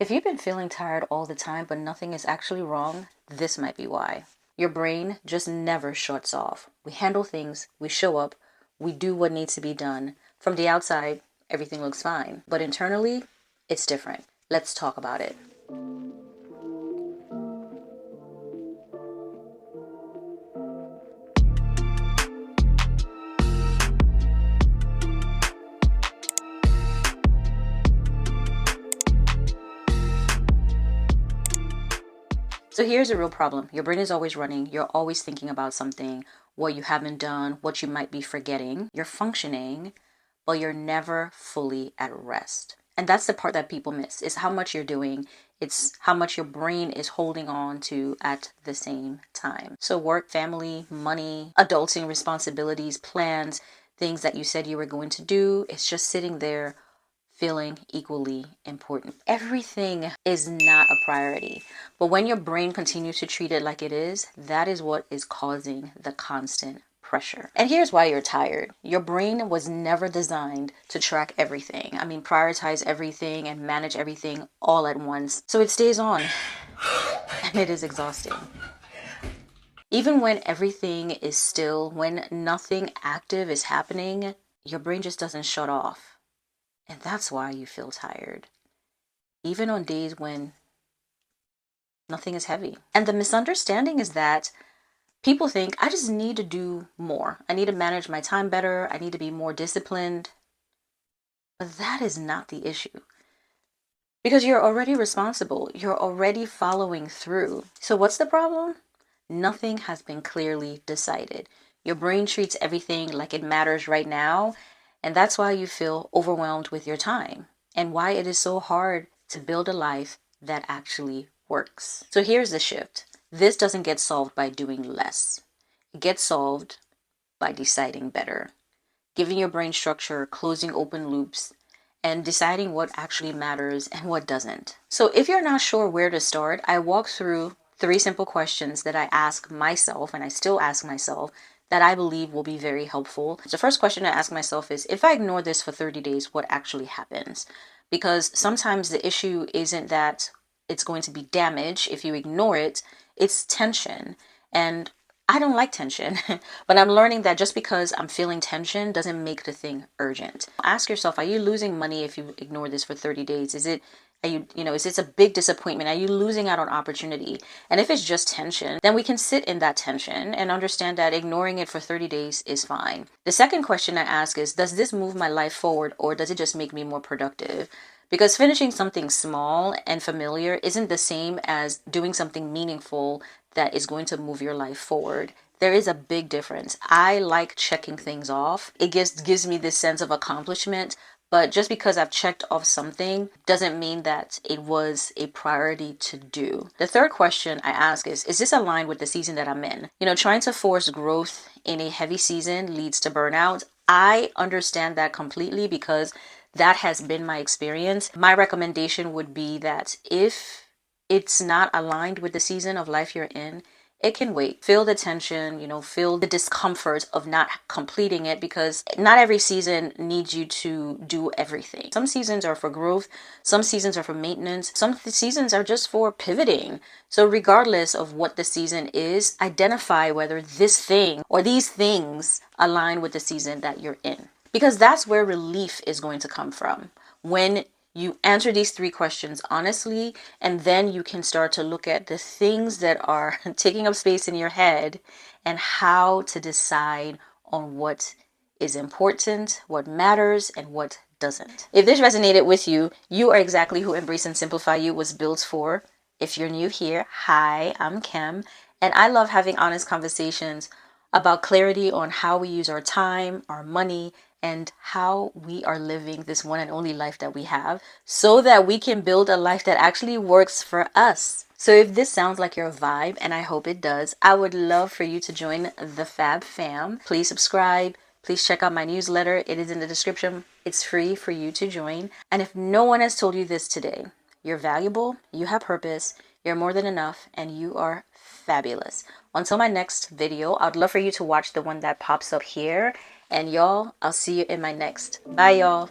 If you've been feeling tired all the time but nothing is actually wrong, this might be why. Your brain just never shuts off. We handle things, we show up, we do what needs to be done. From the outside, everything looks fine. But internally, it's different. Let's talk about it. So here's a real problem. Your brain is always running. You're always thinking about something, what you haven't done, what you might be forgetting. You're functioning, but you're never fully at rest. And that's the part that people miss, is how much you're doing. It's how much your brain is holding on to at the same time. So work, family, money, adulting responsibilities, plans, things that you said you were going to do, it's just sitting there feeling equally important. Everything is not a priority, but when your brain continues to treat it like it is, that is what is causing the constant pressure. And here's why you're tired. Your brain was never designed to track everything. I mean, prioritize everything and manage everything all at once. So it stays on and it is exhausting. Even when everything is still, when nothing active is happening, your brain just doesn't shut off. And that's why you feel tired, even on days when nothing is heavy. And the misunderstanding is that people think, I just need to do more. I need to manage my time better. I need to be more disciplined. But that is not the issue. Because you're already responsible. You're already following through. So what's the problem? Nothing has been clearly decided. Your brain treats everything like it matters right now. And that's why you feel overwhelmed with your time and why it is so hard to build a life that actually works. So here's the shift. This doesn't get solved by doing less. It gets solved by deciding better, giving your brain structure, closing open loops, and deciding what actually matters and what doesn't. So if you're not sure where to start, I walk through 3 simple questions that I ask myself, and I still ask myself, that I believe will be very helpful. The first question I ask myself is, if I ignore this for 30 days, what actually happens? Because sometimes the issue isn't that it's going to be damage if you ignore it, it's tension. And I don't like tension, but I'm learning that just because I'm feeling tension doesn't make the thing urgent. Ask yourself, are you losing money if you ignore this for 30 days? Is this a big disappointment? Are you losing out on opportunity? And if it's just tension, then we can sit in that tension and understand that ignoring it for 30 days is fine. The second question I ask is, does this move my life forward or does it just make me more productive? Because finishing something small and familiar isn't the same as doing something meaningful that is going to move your life forward. There is a big difference. I like checking things off. It gives me this sense of accomplishment, but just because I've checked off something doesn't mean that it was a priority to do. The third question I ask is this aligned with the season that I'm in? Trying to force growth in a heavy season leads to burnout. I understand that completely because that has been my experience. My recommendation would be that if it's not aligned with the season of life you're in, it can wait. Feel the tension, feel the discomfort of not completing it, because not every season needs you to do everything. Some seasons are for growth, some seasons are for maintenance, some seasons are just for pivoting. So regardless of what the season is, identify whether this thing or these things align with the season that you're in. Because that's where relief is going to come from. When you answer these 3 questions honestly, and then you can start to look at the things that are taking up space in your head and how to decide on what is important, what matters, and what doesn't. If this resonated with you, you are exactly who Embrace and Simplify You was built for. If you're new here, hi, I'm Kim, and I love having honest conversations about clarity on how we use our time, our money, and how we are living this one and only life that we have so that we can build a life that actually works for us. So if this sounds like your vibe, and I hope it does, I would love for you to join the Fab Fam. Please subscribe. Please check out my newsletter. It is in the description. It's free for you to join. And if no one has told you this today, you're valuable, you have purpose, you're more than enough, and you are fabulous. Until my next video, I'd love for you to watch the one that pops up here. And y'all, I'll see you in my next. Bye, y'all.